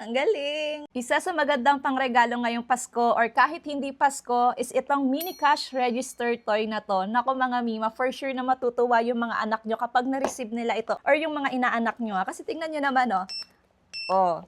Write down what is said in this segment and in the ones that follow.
Ang galing! Isa sa magandang pangregalo ngayong Pasko or kahit hindi Pasko is itong mini cash register toy na to. Naku mga Mima, for sure na matutuwa yung mga anak nyo kapag na-receive nila ito or yung mga inaanak nyo. Kasi tingnan nyo naman, oh. Oh,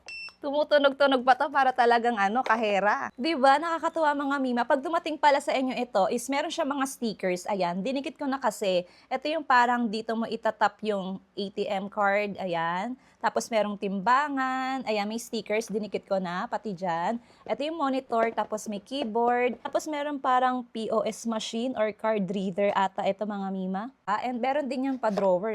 tumutunog-tunog pa 'to para talagang ano, kahera. 'Di ba, nakakatuwa mga Mima. 'Pag dumating pala sa inyo ito is meron siya mga stickers, ayan, dinikit ko na kasi. Ito yung parang dito mo itatap yung ATM card, ayan. Tapos merong timbangan, ayan, may stickers, dinikit ko na, pati diyan. Ito yung monitor, tapos may keyboard, tapos meron parang POS machine or card reader ata ito mga Mima. And meron din yung pa-drawer,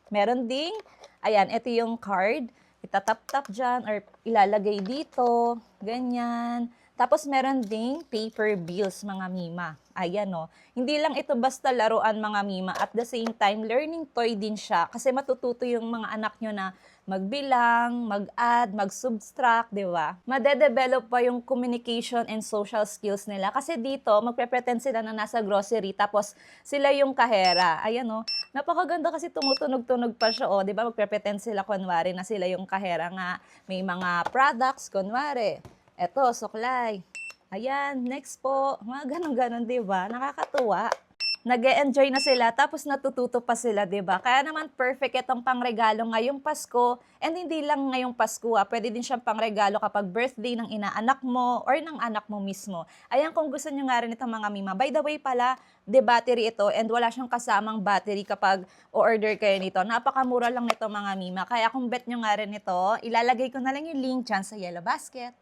Meron ding, ayan, ito yung card, itatap-tap dyan or ilalagay dito, ganyan. Tapos meron ding paper bills mga Mima. Ayan o. Hindi lang ito basta laruan mga Mima. At the same time, learning toy din siya. Kasi matututo yung mga anak nyo na magbilang, mag-add, mag-subtract, di ba? Madedevelop pa yung communication and social skills nila. Kasi dito, magpe-pretend sila na nasa grocery, tapos sila yung kahera. Ayan o. Napakaganda kasi tumutunog-tunog pa siya, oh, 'di ba? Magpe-pretend sila kunwari na sila yung kahera nga. May mga products kunwari. Eto, suklay. Ayan, next po. Mga ganun-ganun, 'di ba? Nakakatuwa. Nag-e-enjoy na sila tapos natututo pa sila, 'di ba? Kaya naman perfect itong pangregalo ngayong Pasko. And hindi lang ngayong Pasko, pwede din siyang pangregalo kapag birthday ng inaanak mo or ng anak mo mismo. Ayan, kung gusto niyo nga rin itong mga Mima. By the way pala, battery ito and wala siyang kasamang battery kapag o-order kayo nito. Napakamura lang nito mga Mima. Kaya kung bet nyo nga rin ito, ilalagay ko na lang yung link dyan sa Yellow Basket.